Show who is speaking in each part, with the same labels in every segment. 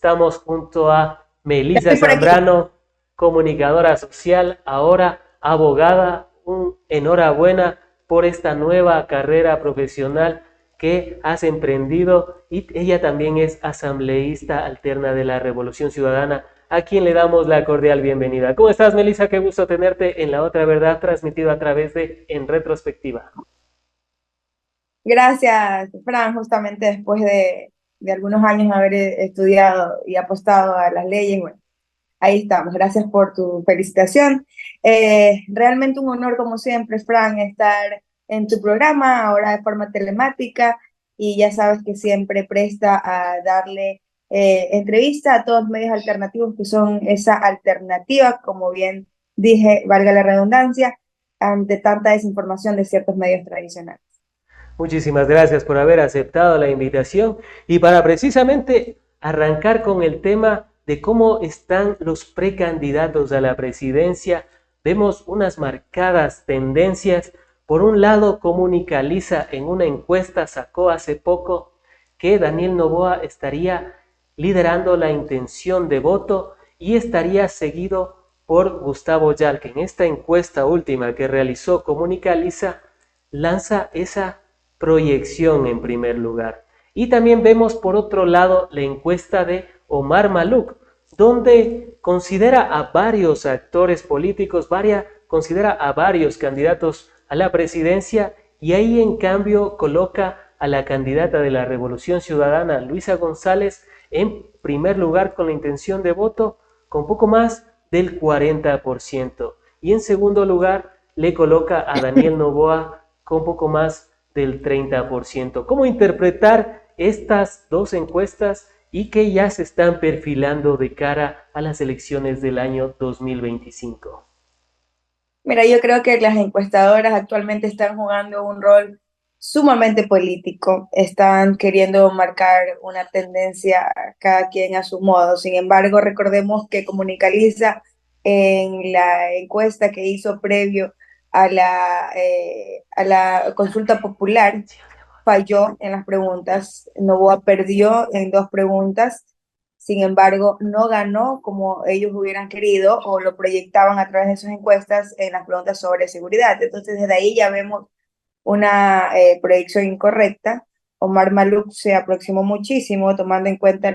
Speaker 1: Estamos junto a Melissa
Speaker 2: Estoy por aquí.
Speaker 1: Zambrano, comunicadora social, ahora abogada. Enhorabuena por esta nueva carrera profesional que has emprendido, y ella también es asambleísta alterna de la Revolución Ciudadana, a quien le damos la cordial bienvenida. ¿Cómo estás, Melissa? Qué gusto tenerte en La Otra Verdad, transmitido a través de En Retrospectiva.
Speaker 2: Gracias, Fran, justamente después de algunos años haber estudiado y apostado a las leyes, bueno, ahí estamos. Gracias por tu felicitación. Realmente un honor, como siempre, Fran, estar en tu programa, ahora de forma telemática, y ya sabes que siempre presta a darle entrevista a todos los medios alternativos que son esa alternativa, como bien dije, valga la redundancia, ante tanta desinformación de ciertos medios tradicionales.
Speaker 1: Muchísimas gracias por haber aceptado la invitación y para precisamente arrancar con el tema de cómo están los precandidatos a la presidencia, vemos unas marcadas tendencias. Por un lado, Comunicaliza en una encuesta sacó hace poco que Daniel Noboa estaría liderando la intención de voto y estaría seguido por Gustavo Yalke. En esta encuesta última que realizó Comunicaliza, lanza esa proyección en primer lugar. Y también vemos por otro lado la encuesta de Omar Maluk, donde considera a varios actores políticos, considera a varios candidatos a la presidencia, y ahí en cambio coloca a la candidata de la Revolución Ciudadana, Luisa González, en primer lugar con la intención de voto con poco más del 40%. Y en segundo lugar le coloca a Daniel Noboa con poco más del 30%. ¿Cómo interpretar estas dos encuestas y que ya se están perfilando de cara a las elecciones del año 2025?
Speaker 2: Mira, yo creo que las encuestadoras actualmente están jugando un rol sumamente político, están queriendo marcar una tendencia cada quien a su modo. Sin embargo, recordemos que Comunicaliza en la encuesta que hizo previo a la consulta popular falló en las preguntas. Novoa perdió en dos preguntas, sin embargo, no ganó como ellos hubieran querido o lo proyectaban a través de sus encuestas en las preguntas sobre seguridad. Entonces, desde ahí ya vemos una proyección incorrecta. Omar Maluk se aproximó muchísimo tomando en cuenta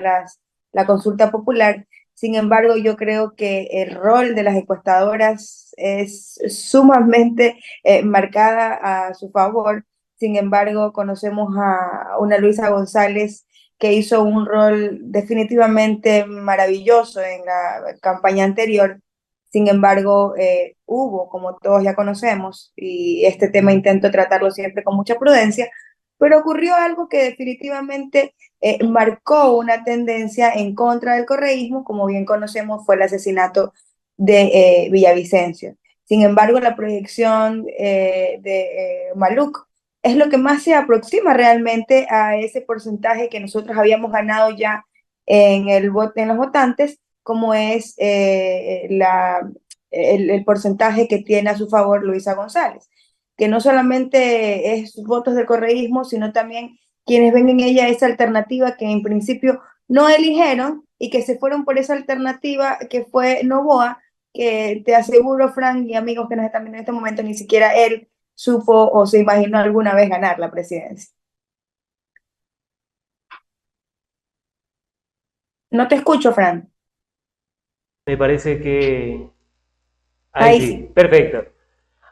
Speaker 2: la consulta popular. Sin embargo, yo creo que el rol de las encuestadoras es sumamente marcada a su favor. Sin embargo, conocemos a una Luisa González que hizo un rol definitivamente maravilloso en la campaña anterior. Sin embargo, hubo, como todos ya conocemos, y este tema intento tratarlo siempre con mucha prudencia, pero ocurrió algo que definitivamente marcó una tendencia en contra del correísmo, como bien conocemos, fue el asesinato de Villavicencio. Sin embargo, la proyección Maluk es lo que más se aproxima realmente a ese porcentaje que nosotros habíamos ganado ya en los votantes, como es el porcentaje que tiene a su favor Luisa González, que no solamente es votos del correísmo, sino también quienes ven en ella esa alternativa que en principio no eligieron y que se fueron por esa alternativa que fue Novoa, que te aseguro, Frank y amigos que nos están viendo en este momento, ni siquiera él supo o se imaginó alguna vez ganar la presidencia. No te escucho, Frank.
Speaker 1: Me parece que... Ahí
Speaker 2: Ahí
Speaker 1: sí,
Speaker 2: sí.
Speaker 1: perfecto.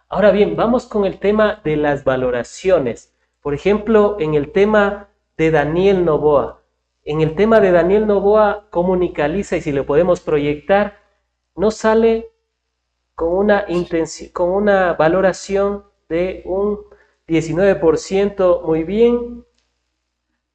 Speaker 1: Ahora bien, vamos con el tema de las valoraciones. Por ejemplo, en el tema de Daniel Noboa. En el tema de Daniel Noboa, Comunicaliza, y si lo podemos proyectar, nos sale con una valoración de un 19% muy bien,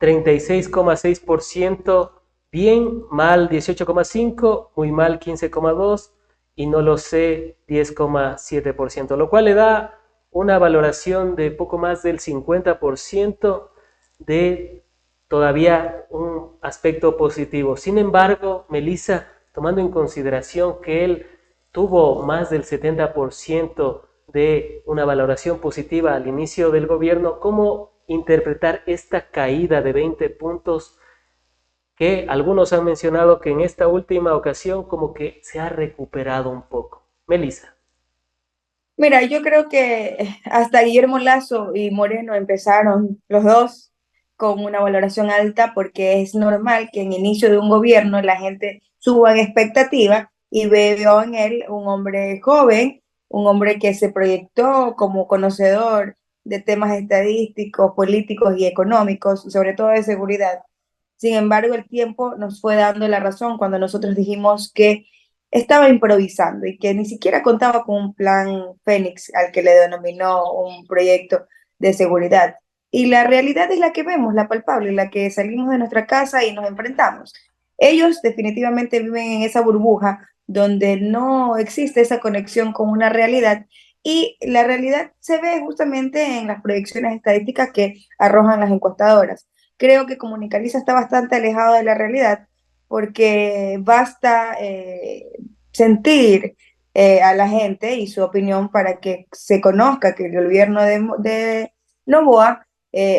Speaker 1: 36,6% bien, mal 18,5%, muy mal 15,2% y no lo sé 10,7%, lo cual le da una valoración de poco más del 50% de todavía un aspecto positivo. Sin embargo, Melissa, tomando en consideración que él tuvo más del 70% de una valoración positiva al inicio del gobierno, ¿cómo interpretar esta caída de 20 puntos que algunos han mencionado que en esta última ocasión como que se ha recuperado un poco. Melissa.
Speaker 2: Mira, yo creo que hasta Guillermo Lazo y Moreno empezaron los dos con una valoración alta porque es normal que en inicio de un gobierno la gente suba en expectativa y veo en él un hombre joven, un hombre que se proyectó como conocedor de temas estadísticos, políticos y económicos, y sobre todo de seguridad. Sin embargo, el tiempo nos fue dando la razón cuando nosotros dijimos que estaba improvisando y que ni siquiera contaba con un plan Fénix al que le denominó un proyecto de seguridad. Y la realidad es la que vemos, la palpable, la que salimos de nuestra casa y nos enfrentamos. Ellos definitivamente viven en esa burbuja donde no existe esa conexión con una realidad y la realidad se ve justamente en las proyecciones estadísticas que arrojan las encuestadoras. Creo que Comunicaliza está bastante alejado de la realidad porque basta sentir a la gente y su opinión para que se conozca que el gobierno de Novoa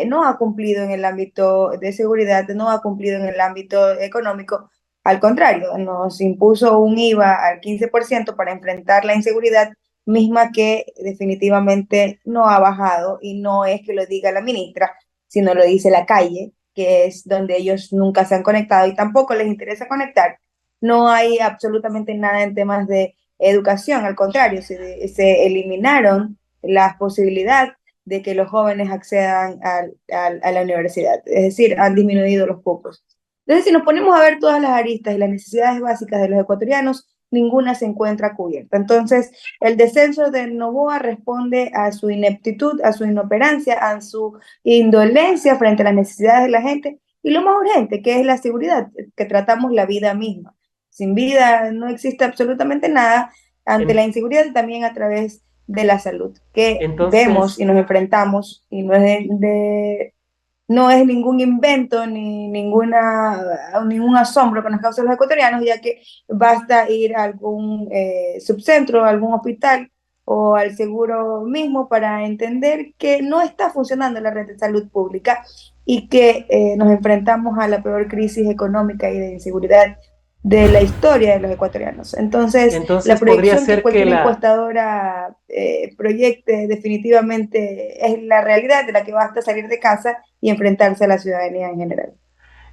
Speaker 2: no ha cumplido en el ámbito de seguridad, no ha cumplido en el ámbito económico. Al contrario, nos impuso un IVA al 15% para enfrentar la inseguridad misma que definitivamente no ha bajado y no es que lo diga la ministra, sino lo dice la calle, que es donde ellos nunca se han conectado y tampoco les interesa conectar. No hay absolutamente nada en temas de educación, al contrario, se eliminaron las posibilidades de que los jóvenes accedan a la universidad, es decir, han disminuido los cupos. Entonces, si nos ponemos a ver todas las aristas y las necesidades básicas de los ecuatorianos, ninguna se encuentra cubierta. Entonces, el descenso de Novoa responde a su ineptitud, a su inoperancia, a su indolencia frente a las necesidades de la gente y lo más urgente, que es la seguridad, que tratamos la vida misma. Sin vida no existe absolutamente nada ante la inseguridad y también a través de la salud, que vemos
Speaker 1: Entonces,
Speaker 2: y nos enfrentamos y no es ningún invento ni ningún asombro que nos causa los ecuatorianos, ya que basta ir a algún subcentro, a algún hospital o al seguro mismo para entender que no está funcionando la red de salud pública y que nos enfrentamos a la peor crisis económica y de inseguridad de la historia de los ecuatorianos. Entonces, la
Speaker 1: entonces podría
Speaker 2: proyección que
Speaker 1: ser que
Speaker 2: cualquier
Speaker 1: la,
Speaker 2: encuestadora proyecte definitivamente es la realidad de la que basta salir de casa y enfrentarse a la ciudadanía en general.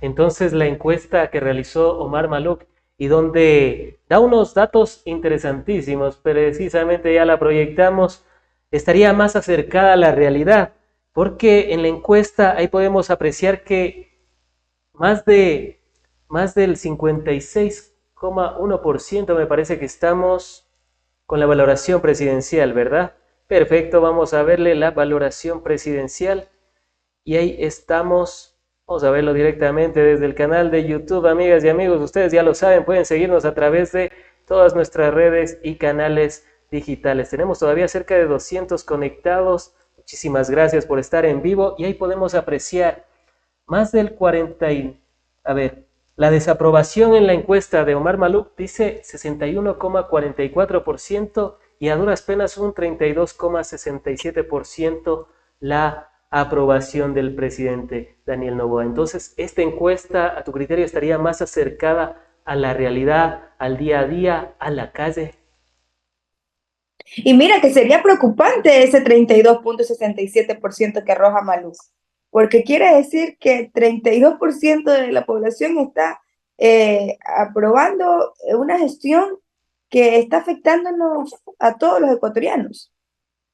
Speaker 1: entonces la encuesta que realizó Omar Maluk y donde da unos datos interesantísimos, precisamente ya la proyectamos, estaría más acercada a la realidad, porque en la encuesta ahí podemos apreciar que más de más del 56,1% me parece que estamos con la valoración presidencial, ¿verdad? Perfecto, vamos a verle la valoración presidencial y ahí estamos. Vamos a verlo directamente desde el canal de YouTube, amigas y amigos. Ustedes ya lo saben, pueden seguirnos a través de todas nuestras redes y canales digitales. Tenemos todavía cerca de 200 conectados. Muchísimas gracias por estar en vivo y ahí podemos apreciar más del 40 y, a ver, la desaprobación en la encuesta de Omar Maluk dice 61,44% y a duras penas un 32,67% la aprobación del presidente Daniel Noboa. Entonces, esta encuesta, a tu criterio, estaría más acercada a la realidad, al día a día, a la calle.
Speaker 2: Y mira que sería preocupante ese 32,67% que arroja Maluf, porque quiere decir que 32% de la población está aprobando una gestión que está afectándonos a todos los ecuatorianos.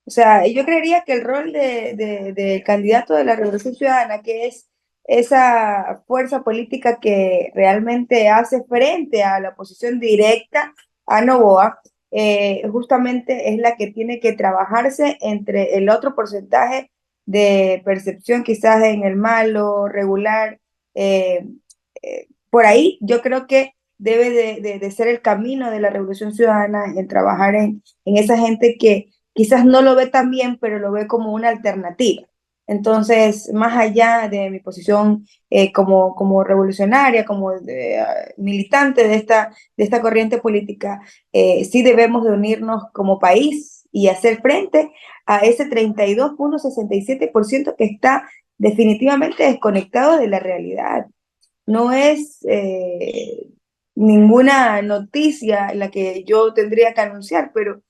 Speaker 2: O sea, yo creería que el rol de candidato de la Revolución Ciudadana, que es esa fuerza política que realmente hace frente a la oposición directa a Novoa, justamente es la que tiene que trabajarse entre el otro porcentaje de percepción quizás en el malo, regular. eh, por ahí yo creo que debe de ser el camino de la Revolución Ciudadana en trabajar en esa gente que quizás no lo ve tan bien, pero lo ve como una alternativa. Entonces, más allá de mi posición como revolucionaria, como militante de esta corriente política, sí debemos de unirnos como país y hacer frente a ese 32,67% que está definitivamente desconectado de la realidad. no es ninguna noticia la que yo tendría que anunciar, pero, o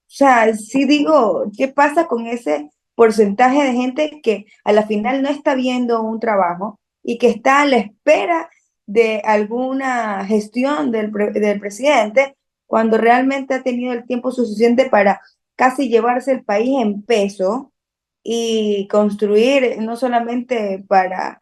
Speaker 2: sea, sí digo, ¿qué pasa con ese porcentaje de gente que a la final no está viendo un trabajo y que está a la espera de alguna gestión del presidente cuando realmente ha tenido el tiempo suficiente para casi llevarse el país en peso y construir no solamente para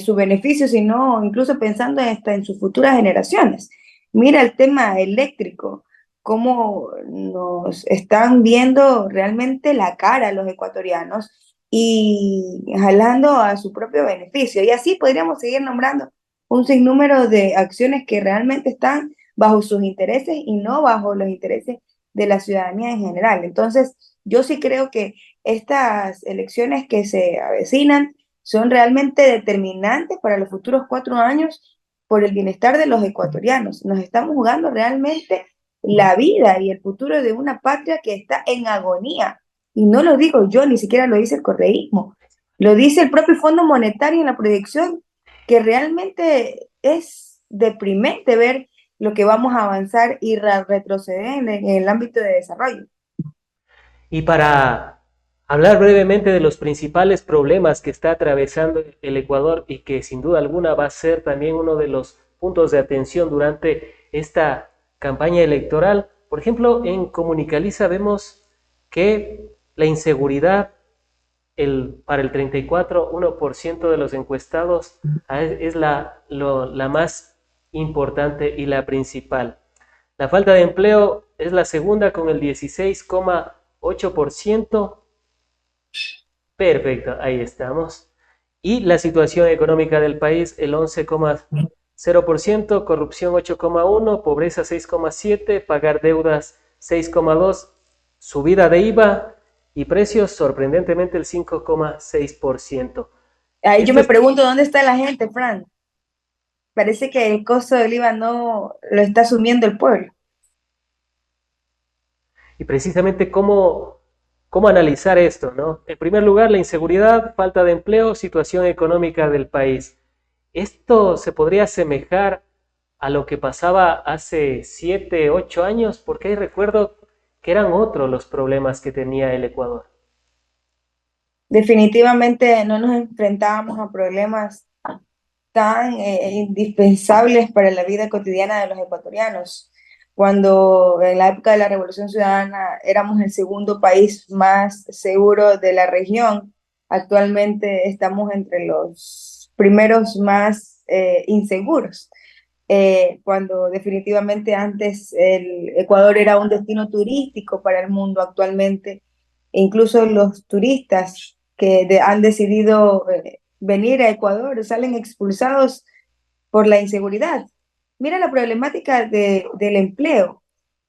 Speaker 2: su beneficio, sino incluso pensando hasta en sus futuras generaciones? Mira el tema eléctrico, cómo nos están viendo realmente la cara los ecuatorianos y jalando a su propio beneficio. Y así podríamos seguir nombrando un sinnúmero de acciones que realmente están bajo sus intereses y no bajo los intereses de la ciudadanía en general. Entonces, yo sí creo que estas elecciones que se avecinan son realmente determinantes para los futuros 4 años por el bienestar de los ecuatorianos. Nos estamos jugando realmente la vida y el futuro de una patria que está en agonía. Y no lo digo yo, ni siquiera lo dice el correísmo, lo dice el propio Fondo Monetario en la proyección, que realmente es deprimente ver lo que vamos a avanzar y retroceder en el ámbito de desarrollo.
Speaker 1: Y para hablar brevemente de los principales problemas que está atravesando el Ecuador y que sin duda alguna va a ser también uno de los puntos de atención durante esta campaña electoral, por ejemplo, en Comunicaliza vemos que la inseguridad para el 34,1% de los encuestados es la más importante y la principal. La falta de empleo es la segunda con el 16,8%. Perfecto, ahí estamos. Y la situación económica del país, el 11,0%, corrupción 8,1%, pobreza 6,7%, pagar deudas 6,2%, subida de IVA y precios sorprendentemente el 5,6%.
Speaker 2: Ahí yo
Speaker 1: Esto
Speaker 2: me
Speaker 1: es,
Speaker 2: pregunto, ¿dónde está la gente, Fran? Parece que el costo del IVA no lo está asumiendo el pueblo.
Speaker 1: y precisamente cómo analizar esto, ¿no? En primer lugar, la inseguridad, falta de empleo, situación económica del país. Esto se podría asemejar a lo que pasaba hace 7, 8 años, porque ahí recuerdo que eran otros los problemas que tenía el Ecuador.
Speaker 2: Definitivamente no nos enfrentábamos a problemas tan indispensables para la vida cotidiana de los ecuatorianos. Cuando en la época de la Revolución Ciudadana éramos el segundo país más seguro de la región, actualmente estamos entre los primeros más inseguros. Cuando definitivamente antes el Ecuador era un destino turístico para el mundo, actualmente incluso los turistas que han decidido venir a Ecuador salen expulsados por la inseguridad. Mira la problemática del empleo.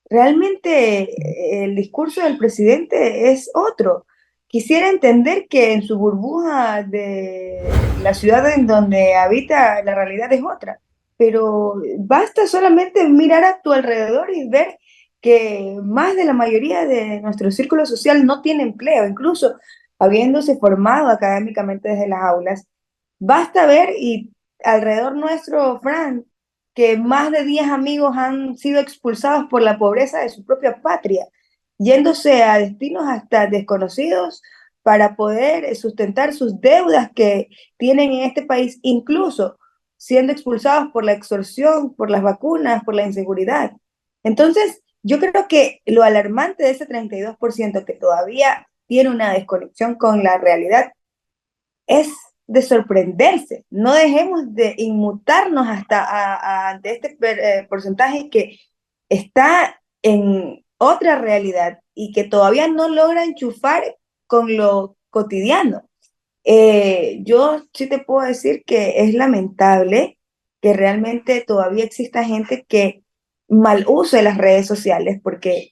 Speaker 2: Realmente el discurso del presidente es otro. Quisiera entender que en su burbuja de la ciudad en donde habita la realidad es otra, pero basta solamente mirar a tu alrededor y ver que más de la mayoría de nuestro círculo social no tiene empleo, incluso habiéndose formado académicamente desde las aulas. Basta ver y alrededor nuestro, Fran, que más de 10 amigos han sido expulsados por la pobreza de su propia patria, yéndose a destinos hasta desconocidos para poder sustentar sus deudas que tienen en este país, incluso siendo expulsados por la extorsión, por las vacunas, por la inseguridad. Entonces, yo creo que lo alarmante de ese 32% que todavía tiene una desconexión con la realidad es de sorprenderse. No dejemos de inmutarnos ante este porcentaje que está en otra realidad y que todavía no logra enchufar con lo cotidiano. Yo sí te puedo decir que es lamentable que realmente todavía exista gente que mal use las redes sociales, porque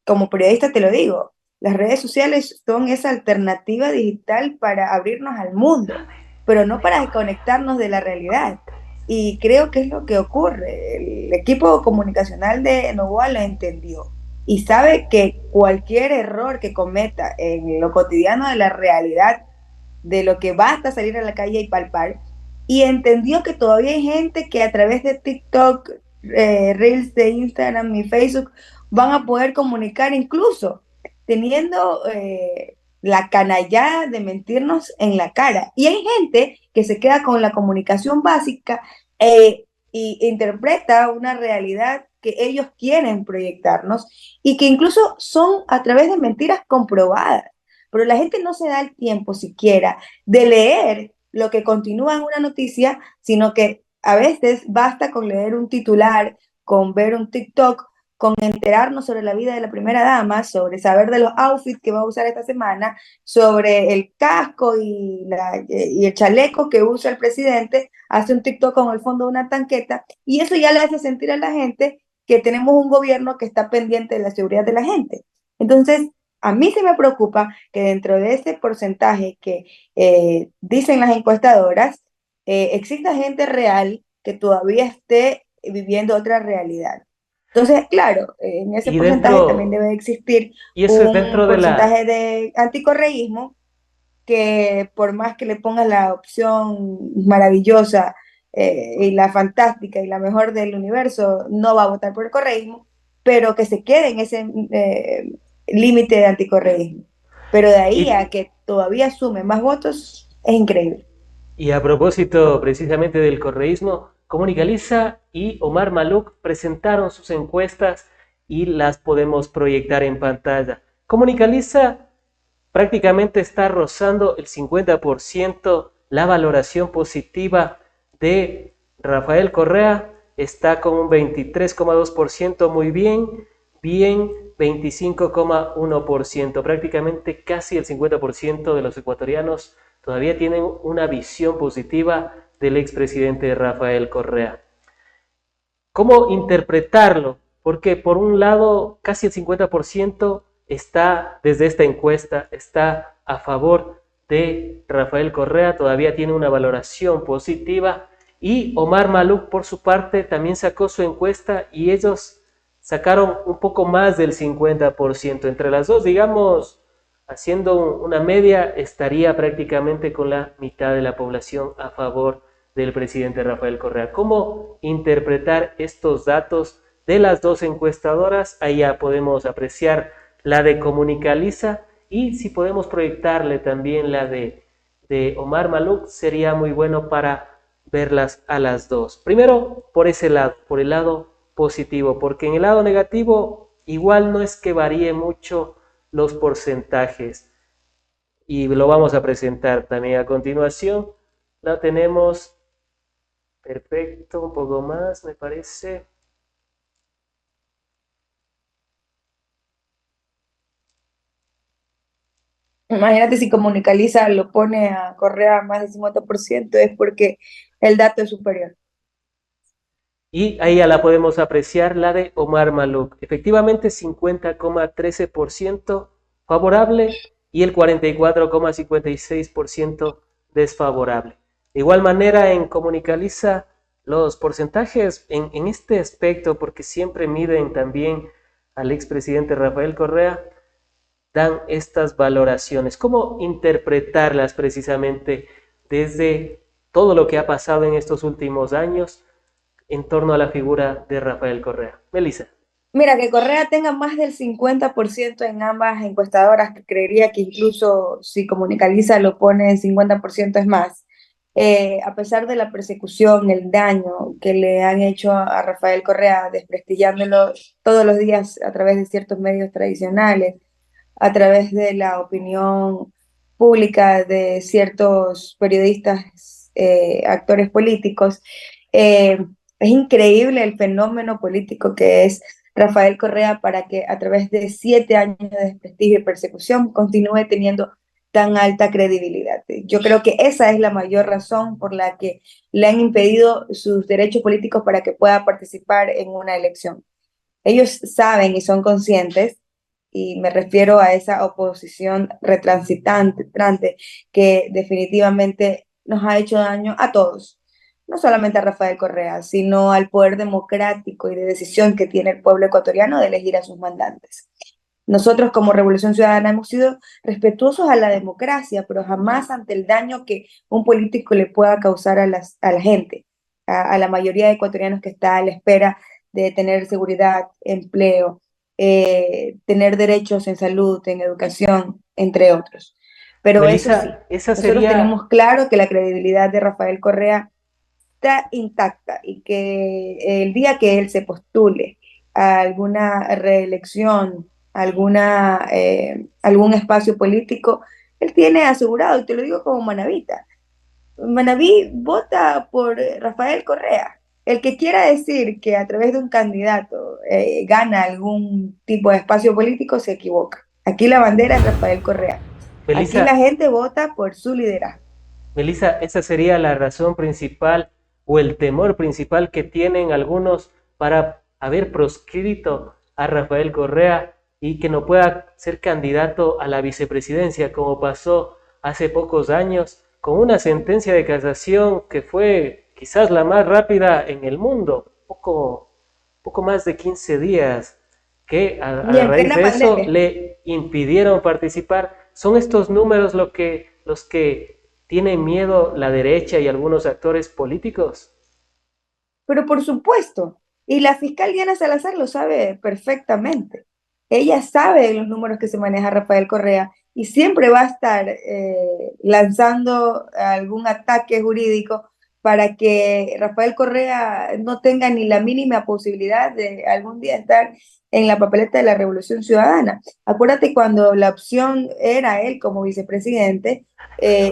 Speaker 2: como periodista te lo digo, las redes sociales son esa alternativa digital para abrirnos al mundo, pero no para desconectarnos de la realidad. Y creo que es lo que ocurre. El equipo comunicacional de Novoa lo entendió y sabe que cualquier error que cometa en lo cotidiano de la realidad, de lo que basta salir a la calle y palpar, y entendió que todavía hay gente que a través de TikTok, Reels de Instagram y Facebook van a poder comunicar incluso teniendo la canallada de mentirnos en la cara. Y hay gente que se queda con la comunicación básica y interpreta una realidad que ellos quieren proyectarnos y que incluso son a través de mentiras comprobadas. Pero la gente no se da el tiempo siquiera de leer lo que continúa en una noticia, sino que a veces basta con leer un titular, con ver un TikTok, con enterarnos sobre la vida de la primera dama, sobre saber de los outfits que va a usar esta semana, sobre el casco y el chaleco que usa el presidente, hace un TikTok con el fondo de una tanqueta, y eso ya le hace sentir a la gente que tenemos un gobierno que está pendiente de la seguridad de la gente. Entonces, a mí se me preocupa que dentro de ese porcentaje que dicen las encuestadoras, exista gente real que todavía esté viviendo otra realidad. Entonces, claro, en ese
Speaker 1: Y
Speaker 2: porcentaje también
Speaker 1: dentro,
Speaker 2: debe existir
Speaker 1: y eso es
Speaker 2: un
Speaker 1: dentro de la,
Speaker 2: porcentaje de anticorreísmo que por más que le pongas la opción maravillosa y la fantástica y la mejor del universo, no va a votar por el correísmo, pero que se quede en ese límite de anticorreísmo. Pero de ahí
Speaker 1: y,
Speaker 2: a que todavía sume más votos, es increíble.
Speaker 1: y a propósito precisamente del correísmo, Comunicaliza y Omar Maluk presentaron sus encuestas y las podemos proyectar en pantalla. Comunicaliza prácticamente está rozando el 50% la valoración positiva de Rafael Correa, está con un 23,2%, muy bien, bien 25,1%, prácticamente casi el 50% de los ecuatorianos todavía tienen una visión positiva del expresidente Rafael Correa. ¿Cómo interpretarlo? Porque por un lado, casi el 50% está, desde esta encuesta, está a favor de Rafael Correa, todavía tiene una valoración positiva, y Omar Maluk, por su parte, también sacó su encuesta y ellos sacaron un poco más del 50%. Entre las dos, digamos, haciendo una media, estaría prácticamente con la mitad de la población a favor del presidente Rafael Correa. ¿Cómo interpretar estos datos de las dos encuestadoras? Ahí ya podemos apreciar la de Comunicaliza, y si podemos proyectarle también la de Omar Maluk, sería muy bueno para verlas a las dos. Primero, por ese lado, por el lado positivo, porque en el lado negativo igual no es que varíe mucho los porcentajes, y lo vamos a presentar también a continuación. La tenemos perfecto, un poco más, me parece.
Speaker 2: Imagínate si Comunicaliza lo pone a Correa más del 50%, es porque el dato es superior.
Speaker 1: Y ahí ya la podemos apreciar, la de Omar Maluk. Efectivamente, 50,13% favorable y el 44,56% desfavorable. De igual manera, en Comunicaliza, los porcentajes en este aspecto, porque siempre miden también al expresidente Rafael Correa, dan estas valoraciones. ¿Cómo interpretarlas precisamente desde todo lo que ha pasado en estos últimos años en torno a la figura de Rafael Correa? Melissa.
Speaker 2: Mira, que Correa tenga más del 50% en ambas encuestadoras, que creería que incluso si Comunicaliza lo pone en 50% es más. A pesar de la persecución, el daño que le han hecho a Rafael Correa, desprestigiándolo todos los días a través de ciertos medios tradicionales, a través de la opinión pública de ciertos periodistas, actores políticos. Eh, es increíble el fenómeno político que es Rafael Correa para que a través de 7 años de desprestigio y persecución continúe teniendo tan alta credibilidad. Yo creo que esa es la mayor razón por la que le han impedido sus derechos políticos para que pueda participar en una elección. Ellos saben y son conscientes, y me refiero a esa oposición retransitante que definitivamente nos ha hecho daño a todos, no solamente a Rafael Correa, sino al poder democrático y de decisión que tiene el pueblo ecuatoriano de elegir a sus mandantes. Nosotros como Revolución Ciudadana hemos sido respetuosos a la democracia, pero jamás ante el daño que un político le pueda causar a la gente, a la mayoría de ecuatorianos que está a la espera de tener seguridad, empleo, tener derechos en salud, en educación, entre otros. Pero eso sí,
Speaker 1: Melissa, esa
Speaker 2: nosotros
Speaker 1: sería,
Speaker 2: tenemos claro que la credibilidad de Rafael Correa está intacta y que el día que él se postule a alguna reelección, algún espacio político, él tiene asegurado, y te lo digo como manavita, Manaví vota por Rafael Correa. El que quiera decir que a través de un candidato gana algún tipo de espacio político se equivoca. Aquí la bandera es Rafael Correa. Aquí la
Speaker 1: Melissa,
Speaker 2: gente vota por su liderazgo.
Speaker 1: Melissa, esa sería la razón principal o el temor principal que tienen algunos para haber proscrito a Rafael Correa y que no pueda ser candidato a la vicepresidencia, como pasó hace pocos años, con una sentencia de casación que fue quizás la más rápida en el mundo, poco más de 15 días, que
Speaker 2: Y
Speaker 1: a
Speaker 2: en
Speaker 1: raíz
Speaker 2: plena
Speaker 1: de eso
Speaker 2: pandemia.
Speaker 1: le impidieron participar. Son estos números los que tienen miedo la derecha y algunos actores políticos.
Speaker 2: Pero por supuesto, y la fiscal Diana Salazar lo sabe perfectamente. Ella sabe los números que se maneja Rafael Correa y siempre va a estar lanzando algún ataque jurídico para que Rafael Correa no tenga ni la mínima posibilidad de algún día estar en la papeleta de la Revolución Ciudadana. Acuérdate cuando la opción era él como vicepresidente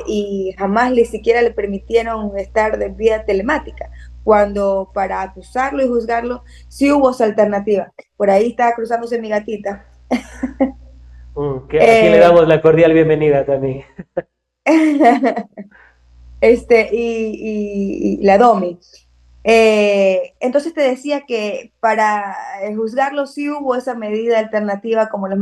Speaker 2: y jamás ni siquiera le permitieron estar de vía telemática cuando para acusarlo y juzgarlo sí hubo esa alternativa. Por ahí estaba cruzándose mi gatita.
Speaker 1: Que aquí le
Speaker 2: Eh,
Speaker 1: damos la cordial bienvenida también.
Speaker 2: y la Domi. Entonces te decía que para juzgarlo sí hubo esa medida alternativa como las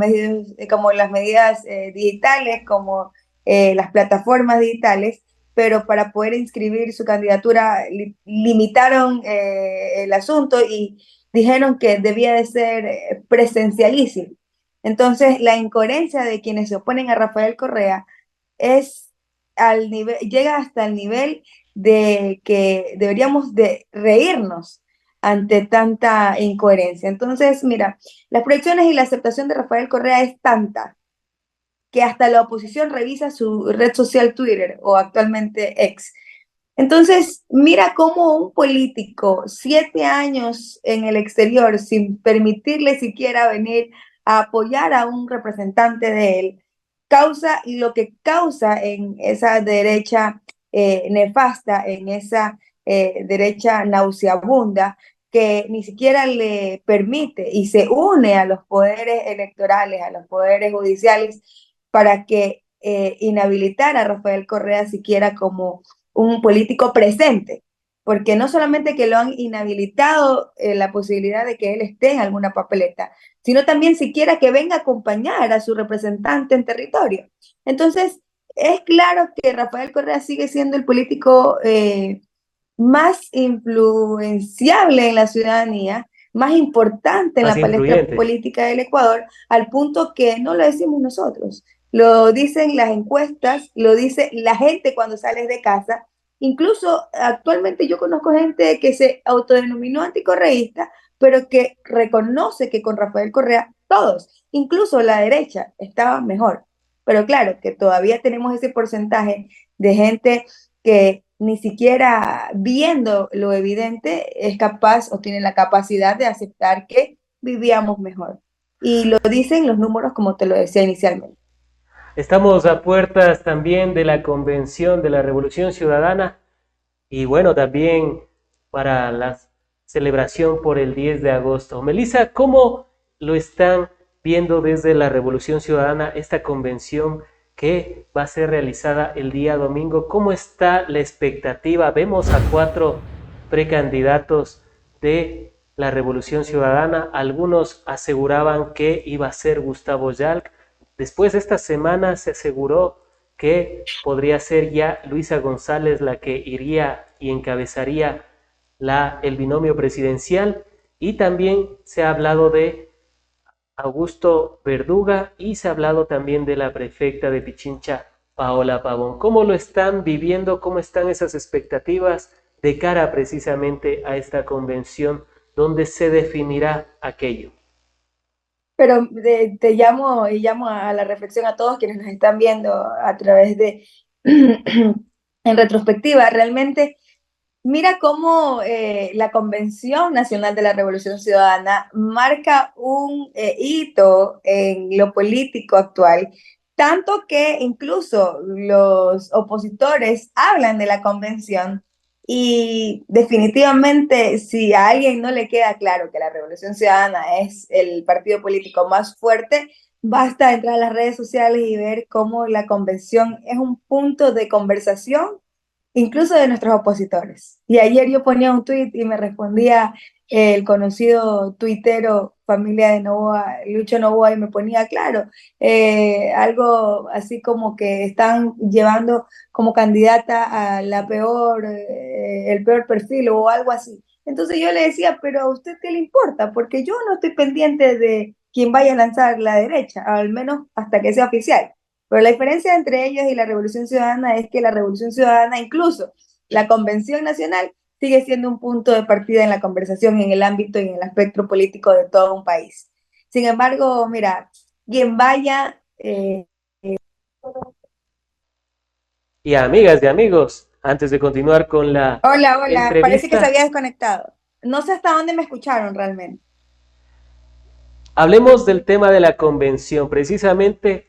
Speaker 2: medidas digitales, como las plataformas digitales, pero para poder inscribir su candidatura limitaron el asunto y dijeron que debía de ser presencialísimo. Entonces la incoherencia de quienes se oponen a Rafael Correa es llega hasta el nivel de que deberíamos de reírnos ante tanta incoherencia. Entonces, mira, las proyecciones y la aceptación de Rafael Correa es tanta que hasta la oposición revisa su red social Twitter o actualmente X. Entonces, mira cómo un político, 7 años en el exterior, sin permitirle siquiera venir a apoyar a un representante de él, causa lo que causa en esa derecha nefasta, en esa derecha nauseabunda, que ni siquiera le permite y se une a los poderes electorales, a los poderes judiciales, para que inhabilitar a Rafael Correa siquiera como un político presente, porque no solamente que lo han inhabilitado la posibilidad de que él esté en alguna papeleta, sino también siquiera que venga a acompañar a su representante en territorio. Entonces, es claro que Rafael Correa sigue siendo el político más influenciable en la ciudadanía, más importante en
Speaker 1: Más
Speaker 2: la palestra
Speaker 1: influyente.
Speaker 2: política del Ecuador, al punto que no lo decimos nosotros, lo dicen las encuestas, lo dice la gente cuando sales de casa. Incluso actualmente yo conozco gente que se autodenominó anticorreísta, pero que reconoce que con Rafael Correa todos, incluso la derecha, estaba mejor. Pero claro, que todavía tenemos ese porcentaje de gente que ni siquiera viendo lo evidente es capaz o tiene la capacidad de aceptar que vivíamos mejor. Y lo dicen los números como te lo decía inicialmente.
Speaker 1: Estamos a puertas también de la convención de la Revolución Ciudadana y bueno, también para la celebración por el 10 de agosto. Melissa, ¿cómo lo están viendo desde la Revolución Ciudadana esta convención que va a ser realizada el día domingo? ¿Cómo está la expectativa? Vemos a 4 precandidatos de la Revolución Ciudadana. Algunos aseguraban que iba a ser Gustavo Yalc. Después de esta semana se aseguró que podría ser ya Luisa González la que iría y encabezaría el binomio presidencial, y también se ha hablado de Augusto Verduga, y se ha hablado también de la prefecta de Pichincha, Paola Pavón. ¿Cómo lo están viviendo? ¿Cómo están esas expectativas de cara precisamente a esta convención donde se definirá aquello?
Speaker 2: Pero te llamo y llamo a la reflexión a todos quienes nos están viendo a través de, en retrospectiva, realmente. Mira cómo la Convención Nacional de la Revolución Ciudadana marca un hito en lo político actual, tanto que incluso los opositores hablan de la convención y definitivamente si a alguien no le queda claro que la Revolución Ciudadana es el partido político más fuerte, basta entrar a las redes sociales y ver cómo la convención es un punto de conversación incluso de nuestros opositores. Y ayer yo ponía un tuit y me respondía el conocido tuitero familia de Novoa, Lucho Novoa, y me ponía, claro, algo así como que están llevando como candidata a la peor, el peor perfil o algo así. Entonces yo le decía, pero ¿a usted qué le importa? Porque yo no estoy pendiente de quién vaya a lanzar la derecha, al menos hasta que sea oficial. Pero la diferencia entre ellos y la Revolución Ciudadana es que la Revolución Ciudadana, incluso la Convención Nacional, sigue siendo un punto de partida en la conversación, en el ámbito y en el espectro político de todo un país. Sin embargo, mira, quien vaya...
Speaker 1: Y amigas y amigos, antes de continuar con la
Speaker 2: hola, hola, parece que se
Speaker 1: entrevista,
Speaker 2: había desconectado. No sé hasta dónde me escucharon realmente.
Speaker 1: hablemos del tema de la convención, precisamente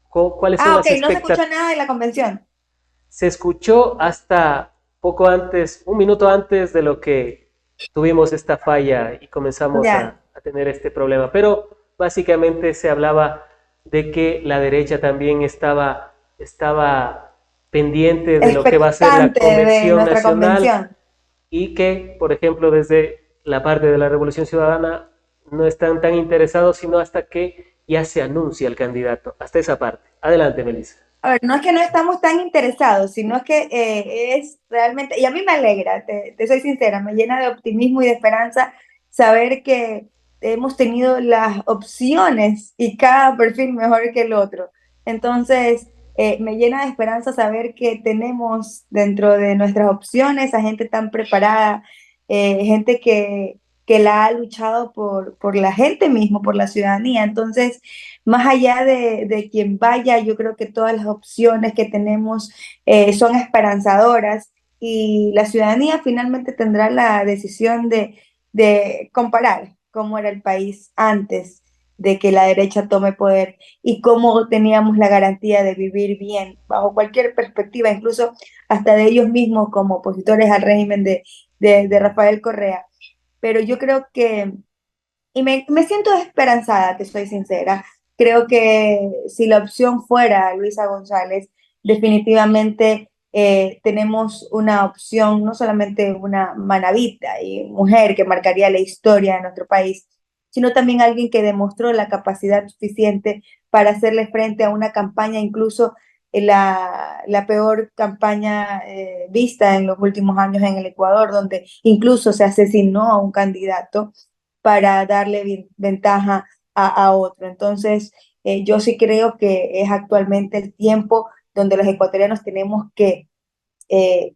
Speaker 1: cuáles son
Speaker 2: Ah, ok,
Speaker 1: las
Speaker 2: no se escuchó
Speaker 1: expectativas.
Speaker 2: nada de la convención.
Speaker 1: Se escuchó hasta poco antes, un minuto antes de lo que tuvimos esta falla y comenzamos
Speaker 2: Ya,
Speaker 1: a tener este problema, pero básicamente se hablaba de que la derecha también estaba pendiente de lo que va a ser la
Speaker 2: expectante de
Speaker 1: convención
Speaker 2: nuestra
Speaker 1: nacional
Speaker 2: convención.
Speaker 1: y que, por ejemplo, desde la parte de la Revolución Ciudadana no están tan interesados, sino hasta que ya se anuncia el candidato, hasta esa parte. Adelante, Melissa.
Speaker 2: A ver, no es que no estamos tan interesados, sino que es realmente, y a mí me alegra, te soy sincera, me llena de optimismo y de esperanza saber que hemos tenido las opciones y cada perfil mejor que el otro. Entonces, me llena de esperanza saber que tenemos dentro de nuestras opciones a gente tan preparada, gente que la ha luchado por la gente mismo, por la ciudadanía. Entonces, más allá de quien vaya, yo creo que todas las opciones que tenemos son esperanzadoras y la ciudadanía finalmente tendrá la decisión de comparar cómo era el país antes de que la derecha tome poder y cómo teníamos la garantía de vivir bien bajo cualquier perspectiva, incluso hasta de ellos mismos como opositores al régimen de Rafael Correa. Pero yo creo que y me siento esperanzada, te soy sincera. Creo que si la opción fuera Luisa González, definitivamente tenemos una opción, no solamente una manavita y mujer que marcaría la historia de nuestro país, sino también alguien que demostró la capacidad suficiente para hacerle frente a una campaña, incluso la peor campaña vista en los últimos años en el Ecuador, donde incluso se asesinó a un candidato para darle ventaja a otro. Entonces, yo sí creo que es actualmente el tiempo donde los ecuatorianos tenemos que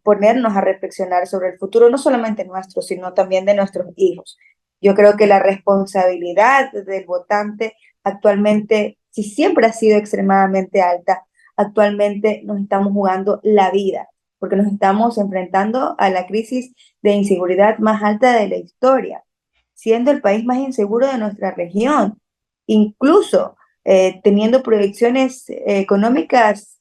Speaker 2: ponernos a reflexionar sobre el futuro, no solamente nuestro, sino también de nuestros hijos. Yo creo que la responsabilidad del votante actualmente, si siempre ha sido extremadamente alta, actualmente nos estamos jugando la vida, porque nos estamos enfrentando a la crisis de inseguridad más alta de la historia, siendo el país más inseguro de nuestra región, incluso teniendo proyecciones económicas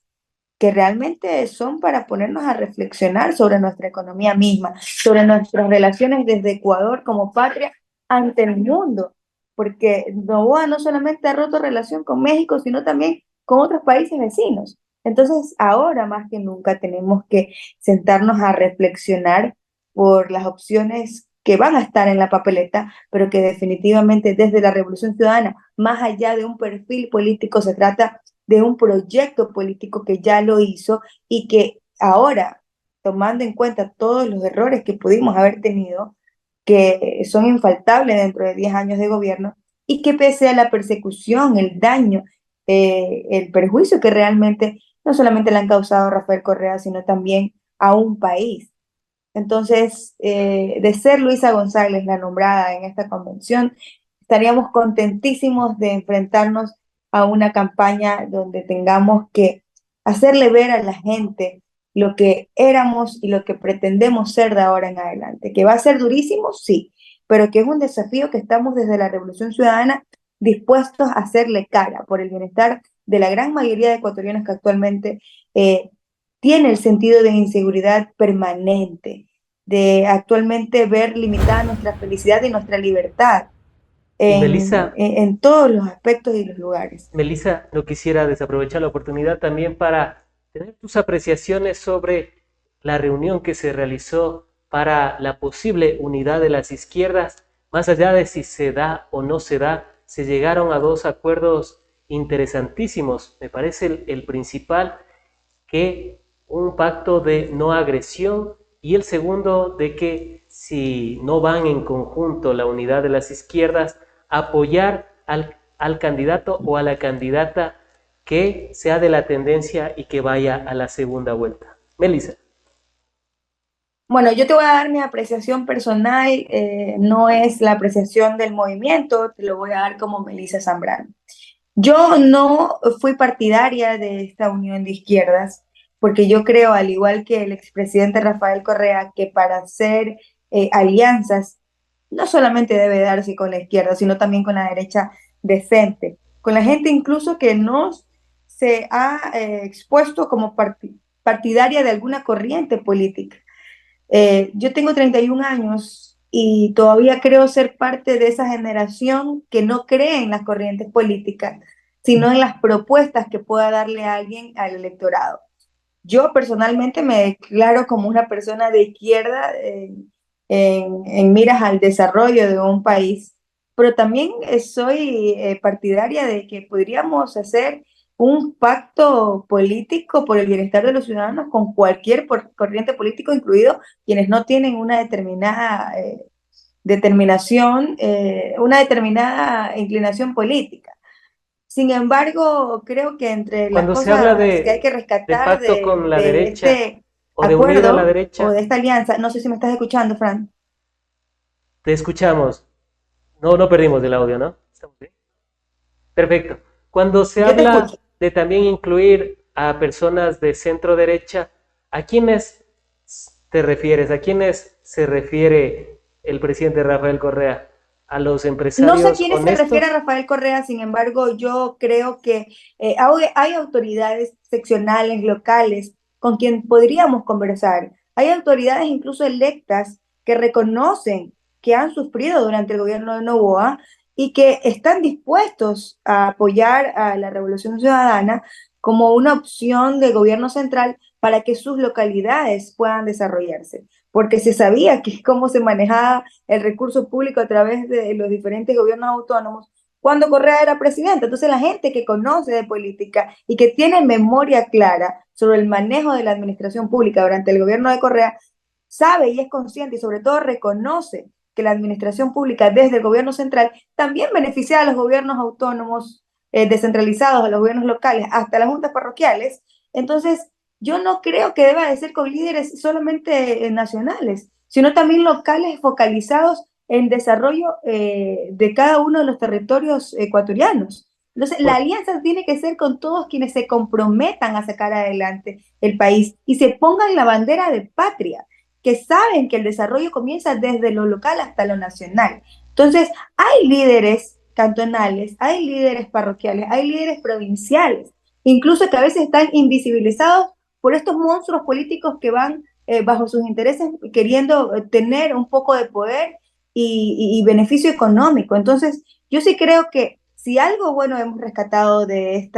Speaker 2: que realmente son para ponernos a reflexionar sobre nuestra economía misma, sobre nuestras relaciones desde Ecuador como patria ante el mundo, porque Novoa no solamente ha roto relación con México, sino también con otros países vecinos. Entonces, ahora más que nunca tenemos que sentarnos a reflexionar por las opciones que van a estar en la papeleta, pero que definitivamente desde la Revolución Ciudadana, más allá de un perfil político, se trata de un proyecto político que ya lo hizo y que ahora, tomando en cuenta todos los errores que pudimos haber tenido, que son infaltables dentro de 10 años de gobierno, y que pese a la persecución, el daño, el perjuicio que realmente no solamente le han causado a Rafael Correa, sino también a un país. Entonces, de ser Luisa González la nombrada en esta convención, estaríamos contentísimos de enfrentarnos a una campaña donde tengamos que hacerle ver a la gente lo que éramos y lo que pretendemos ser de ahora en adelante. Que va a ser durísimo, sí, pero que es un desafío que estamos desde la Revolución Ciudadana dispuestos a hacerle cara por el bienestar de la gran mayoría de ecuatorianos que actualmente tiene el sentido de inseguridad permanente, de actualmente ver limitada nuestra felicidad y nuestra libertad
Speaker 1: Y Melissa,
Speaker 2: en todos los aspectos y los lugares.
Speaker 1: Melissa, no quisiera desaprovechar la oportunidad también para tener tus apreciaciones sobre la reunión que se realizó para la posible unidad de las izquierdas, más allá de si se da o no se da, se llegaron a dos acuerdos interesantísimos. Me parece el principal, que un pacto de no agresión, y el segundo de que si no van en conjunto la unidad de las izquierdas, apoyar al candidato o a la candidata que sea de la tendencia y que vaya a la segunda vuelta. Melissa.
Speaker 2: Bueno, yo te voy a dar mi apreciación personal, no es la apreciación del movimiento, te lo voy a dar como Melissa Zambrano. Yo no fui partidaria de esta unión de izquierdas, porque yo creo, al igual que el expresidente Rafael Correa, que para hacer alianzas no solamente debe darse con la izquierda, sino también con la derecha decente, con la gente incluso que no se ha expuesto como partidaria de alguna corriente política. Yo tengo 31 años y todavía creo ser parte de esa generación que no cree en las corrientes políticas, sino en las propuestas que pueda darle a alguien al electorado. Yo personalmente me declaro como una persona de izquierda en miras al desarrollo de un país, pero también soy partidaria de que podríamos hacer un pacto político por el bienestar de los ciudadanos con cualquier corriente política, incluido quienes no tienen una determinada determinación, una determinada inclinación política. Sin embargo, creo que entre las
Speaker 1: Cuando se habla
Speaker 2: cosas que hay que
Speaker 1: de
Speaker 2: rescatar
Speaker 1: pacto con la
Speaker 2: de
Speaker 1: derecha
Speaker 2: este
Speaker 1: o de unir a la
Speaker 2: acuerdo o
Speaker 1: derecha,
Speaker 2: de esta alianza, no sé si me estás escuchando, Fran.
Speaker 1: te escuchamos. No, no perdimos el audio, ¿no? ¿Estamos bien? Perfecto. Cuando se
Speaker 2: Yo te escucho.
Speaker 1: habla de también incluir a personas de centro derecha, ¿a quiénes te refieres? ¿A quiénes se refiere el presidente Rafael Correa? ¿A los
Speaker 2: No sé a
Speaker 1: empresarios
Speaker 2: quiénes se refiere
Speaker 1: honestos?
Speaker 2: Rafael Correa, sin embargo, yo creo que hay autoridades seccionales, locales, con quien podríamos conversar. Hay autoridades incluso electas que reconocen que han sufrido durante el gobierno de Noboa y que están dispuestos a apoyar a la Revolución Ciudadana como una opción de gobierno central para que sus localidades puedan desarrollarse. Porque se sabía que cómo se manejaba el recurso público a través de los diferentes gobiernos autónomos cuando Correa era presidente. Entonces la gente que conoce de política y que tiene memoria clara sobre el manejo de la administración pública durante el gobierno de Correa sabe y es consciente y sobre todo reconoce que la administración pública desde el gobierno central también beneficia a los gobiernos autónomos descentralizados, a los gobiernos locales, hasta las juntas parroquiales. Entonces, yo no creo que deba de ser con líderes solamente nacionales, sino también locales focalizados en desarrollo de cada uno de los territorios ecuatorianos. Entonces, la
Speaker 1: Por-
Speaker 2: alianza tiene que ser con todos quienes se comprometan a sacar adelante el país y se pongan la bandera de patria, que saben que el desarrollo comienza desde lo local hasta lo nacional. Entonces, hay líderes cantonales, hay líderes parroquiales, hay líderes provinciales, incluso que a veces están invisibilizados por estos monstruos políticos que van bajo sus intereses queriendo tener un poco de poder y beneficio económico. Entonces, yo sí creo que si algo bueno hemos rescatado de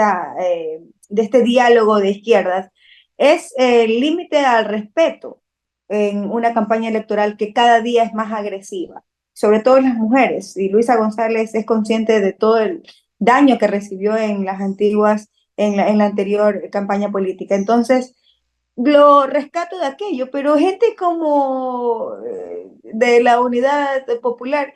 Speaker 2: este diálogo de izquierdas es el límite al respeto en una campaña electoral que cada día es más agresiva, sobre todo en las mujeres. Y Luisa González es consciente de todo el daño que recibió en las antiguas, en la anterior campaña política. Entonces, lo rescato de aquello, pero gente como de la Unidad Popular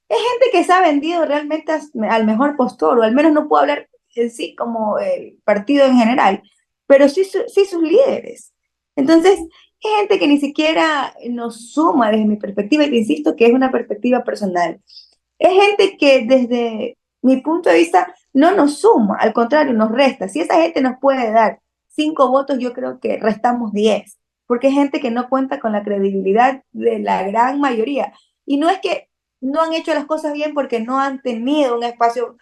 Speaker 2: Es gente que se ha vendido realmente al mejor postor, o al menos no puedo hablar en sí como el partido en general, pero sí, sí sus líderes. Entonces, es gente que ni siquiera nos suma desde mi perspectiva, y te insisto que es una perspectiva personal. Es gente que desde mi punto de vista no nos suma, al contrario, nos resta. Si esa gente nos puede dar 5 votos, yo creo que restamos 10, porque es gente que no cuenta con la credibilidad de la gran mayoría. Y no es que no han hecho las cosas bien porque no han tenido un espacio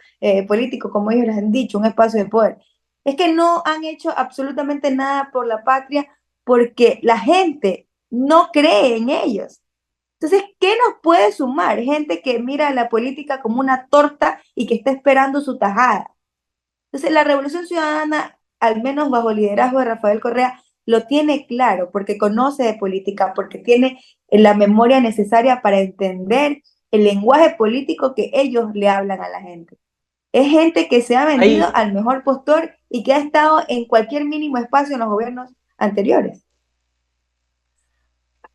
Speaker 2: político, como ellos les han dicho, un espacio de poder. Es que no han hecho absolutamente nada por la patria porque la gente no cree en ellos. Entonces, ¿qué nos puede sumar? Gente que mira la política como una torta y que está esperando su tajada. Entonces, la Revolución Ciudadana, al menos bajo el liderazgo de Rafael Correa, lo tiene claro porque conoce de política, porque tiene la memoria necesaria para entender el lenguaje político que ellos le hablan a la gente. Es gente que se ha vendido
Speaker 1: Hay,
Speaker 2: al mejor postor y que ha estado en cualquier mínimo espacio en los gobiernos anteriores.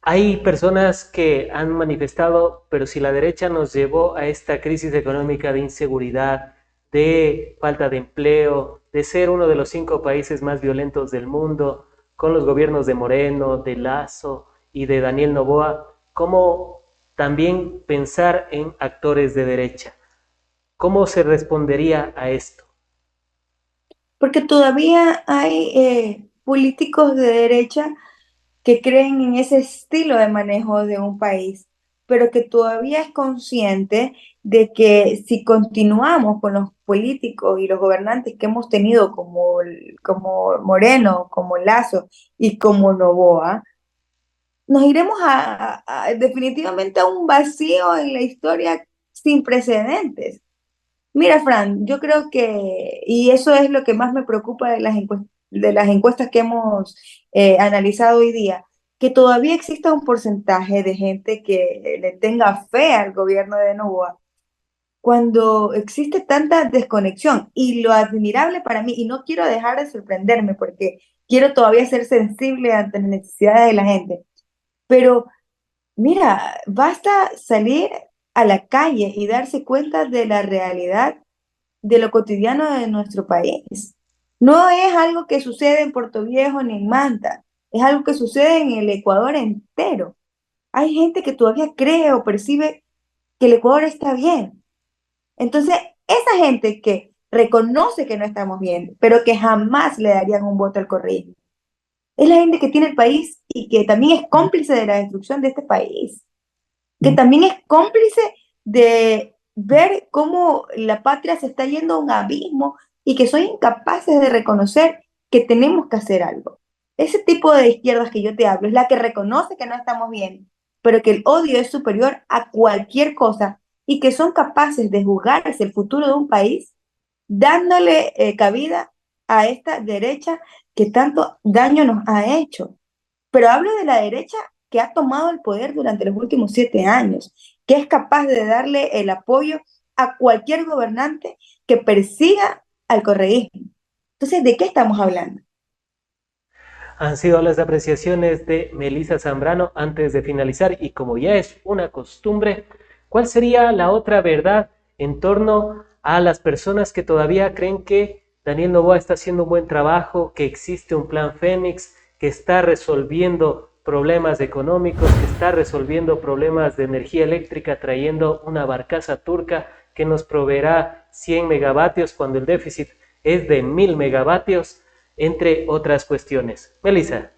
Speaker 1: hay personas que han manifestado, pero si la derecha nos llevó a esta crisis económica de inseguridad, de falta de empleo, de ser uno de los 5 países más violentos del mundo, con los gobiernos de Moreno, de Lazo y de Daniel Noboa, ¿cómo también pensar en actores de derecha? ¿Cómo se respondería a esto?
Speaker 2: Porque todavía hay políticos de derecha que creen en ese estilo de manejo de un país, pero que todavía es consciente de que si continuamos con los políticos y los gobernantes que hemos tenido como Moreno, como Lazo y como Noboa, nos iremos definitivamente a un vacío en la historia sin precedentes. Mira, Fran, yo creo que, y eso es lo que más me preocupa de las encuestas que hemos analizado hoy día, que todavía exista un porcentaje de gente que le tenga fe al gobierno de Novoa, cuando existe tanta desconexión. Y lo admirable para mí, y no quiero dejar de sorprenderme porque quiero todavía ser sensible ante las necesidades de la gente, pero mira, basta salir a la calle y darse cuenta de la realidad de lo cotidiano de nuestro país. No es algo que sucede en Puerto Viejo ni en Manta, es algo que sucede en el Ecuador entero. Hay gente que todavía cree o percibe que el Ecuador está bien. Entonces, esa gente que reconoce que no estamos bien, pero que jamás le darían un voto al correísmo, es la gente que tiene el país y que también es cómplice de la destrucción de este país, que también es cómplice de ver cómo la patria se está yendo a un abismo y que son incapaces de reconocer que tenemos que hacer algo. Ese tipo de izquierdas que yo te hablo es la que reconoce que no estamos bien, pero que el odio es superior a cualquier cosa y que son capaces de jugarse el futuro de un país dándole cabida a esta derecha que tanto daño nos ha hecho. Pero hablo de la derecha que ha tomado el poder durante los últimos 7 años, que es capaz de darle el apoyo a cualquier gobernante que persiga al correísmo. Entonces, ¿de qué estamos hablando?
Speaker 1: Han sido las apreciaciones de Melissa Zambrano antes de finalizar y como ya es una costumbre, ¿cuál sería la otra verdad en torno a las personas que todavía creen que Daniel Noboa está haciendo un buen trabajo, que existe un plan Fénix, que está resolviendo problemas económicos, que está resolviendo problemas de energía eléctrica, trayendo una barcaza turca que nos proveerá 100 megavatios cuando el déficit es de 1000 megavatios? Entre otras cuestiones. Melissa.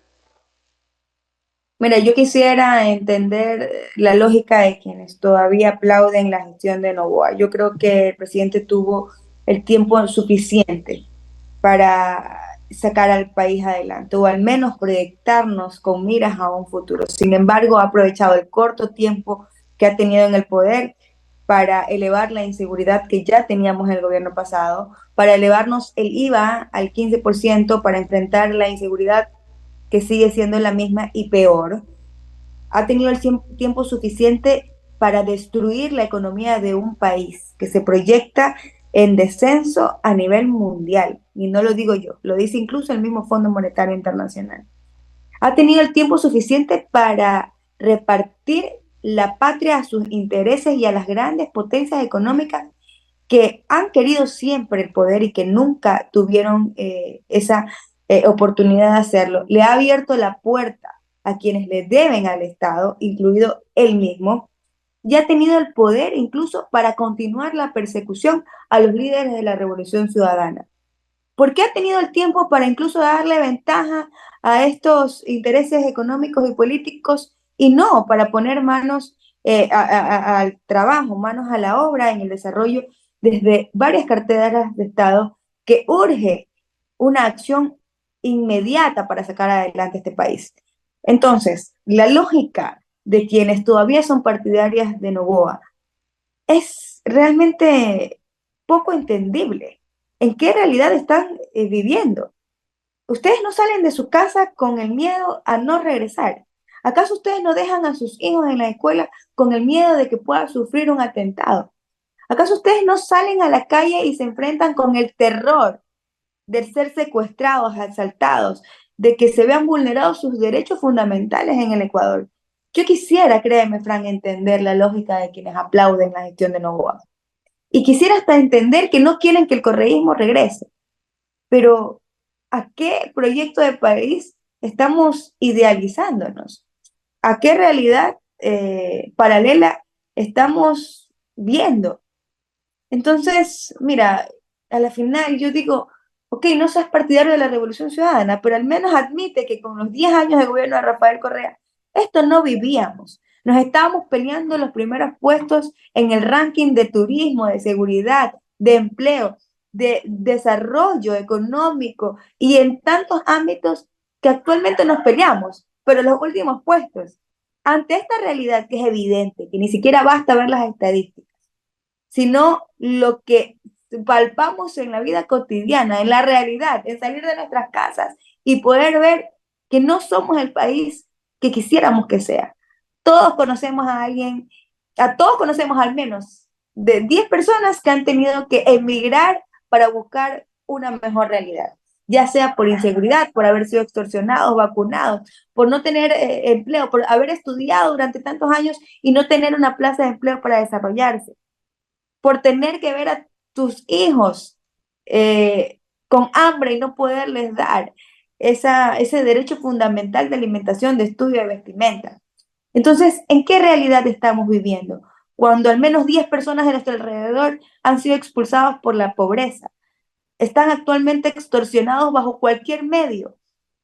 Speaker 2: Mira, yo quisiera entender la lógica de quienes todavía aplauden la gestión de Novoa. Yo creo que el presidente tuvo el tiempo suficiente para sacar al país adelante o al menos proyectarnos con miras a un futuro. Sin embargo, ha aprovechado el corto tiempo que ha tenido en el poder para elevar la inseguridad que ya teníamos en el gobierno pasado, para elevarnos el IVA al 15%, para enfrentar la inseguridad que sigue siendo la misma y peor. Ha tenido el tiempo suficiente para destruir la economía de un país que se proyecta en descenso a nivel mundial. Y no lo digo yo, lo dice incluso el mismo Fondo Monetario Internacional. Ha tenido el tiempo suficiente para repartir la patria a sus intereses y a las grandes potencias económicas que han querido siempre el poder y que nunca tuvieron esa oportunidad de hacerlo. Le ha abierto la puerta a quienes le deben al Estado, incluido él mismo, y ha tenido el poder incluso para continuar la persecución a los líderes de la Revolución Ciudadana. ¿Por qué ha tenido el tiempo para incluso darle ventaja a estos intereses económicos y políticos y no para poner manos al trabajo, manos a la obra en el desarrollo desde varias carteras de Estado que urge una acción inmediata para sacar adelante este país? Entonces, la lógica de quienes todavía son partidarias de Noboa es realmente poco entendible. ¿En qué realidad están viviendo? Ustedes no salen de su casa con el miedo a no regresar. ¿Acaso ustedes no dejan a sus hijos en la escuela con el miedo de que pueda sufrir un atentado? ¿Acaso ustedes no salen a la calle y se enfrentan con el terror de ser secuestrados, asaltados, de que se vean vulnerados sus derechos fundamentales en el Ecuador? Yo quisiera, créeme, Fran, entender la lógica de quienes aplauden la gestión de Noboa. Y quisiera hasta entender que no quieren que el correísmo regrese. Pero, ¿a qué proyecto de país estamos idealizándonos? ¿A qué realidad paralela estamos viendo? Entonces, mira, a la final yo digo, ok, no seas partidario de la Revolución Ciudadana, pero al menos admite que con los 10 años de gobierno de Rafael Correa, esto no vivíamos. Nos estábamos peleando los primeros puestos en el ranking de turismo, de seguridad, de empleo, de desarrollo económico y en tantos ámbitos que actualmente nos peleamos, pero los últimos puestos. Ante esta realidad que es evidente, que ni siquiera basta ver las estadísticas, sino lo que palpamos en la vida cotidiana, en la realidad, en salir de nuestras casas y poder ver que no somos el país que quisiéramos que sea. Todos conocemos a alguien, a todos conocemos al menos de 10 personas que han tenido que emigrar para buscar una mejor realidad, ya sea por inseguridad, por haber sido extorsionados, vacunados, por no tener empleo, por haber estudiado durante tantos años y no tener una plaza de empleo para desarrollarse, por tener que ver a tus hijos eh, con hambre y no poderles dar ese derecho fundamental de alimentación, de estudio, de vestimenta. Entonces, ¿en qué realidad estamos viviendo? Cuando al menos 10 personas de nuestro alrededor han sido expulsadas por la pobreza, están actualmente extorsionados bajo cualquier medio.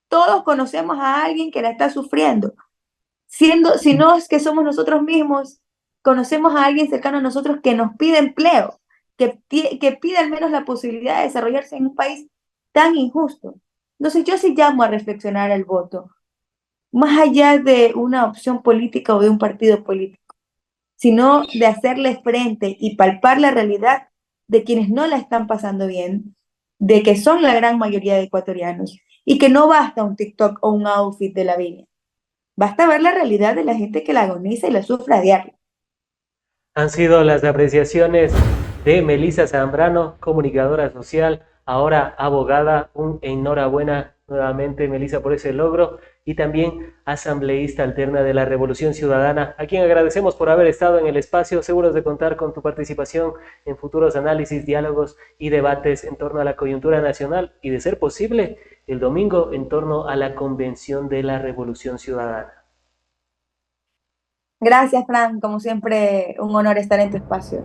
Speaker 2: Todos conocemos a alguien que la está sufriendo. Si no es que somos nosotros mismos, conocemos a alguien cercano a nosotros que nos pide empleo, que pide al menos la posibilidad de desarrollarse en un país tan injusto. Entonces yo sí llamo a reflexionar el voto, más allá de una opción política o de un partido político, sino de hacerle frente y palpar la realidad de quienes no la están pasando bien, de que son la gran mayoría de ecuatorianos y que no basta un TikTok o un outfit de la viña. Basta ver la realidad de la gente que la agoniza y la sufre a diario.
Speaker 1: Han sido las apreciaciones de Melissa Zambrano, comunicadora social, ahora abogada. Un enhorabuena nuevamente, Melissa, por ese logro, y también asambleísta alterna de la Revolución Ciudadana, a quien agradecemos por haber estado en el espacio, seguros de contar con tu participación en futuros análisis, diálogos y debates en torno a la coyuntura nacional y, de ser posible, el domingo en torno a la convención de la Revolución Ciudadana.
Speaker 2: Gracias, Fran. Como siempre, un honor estar en tu espacio.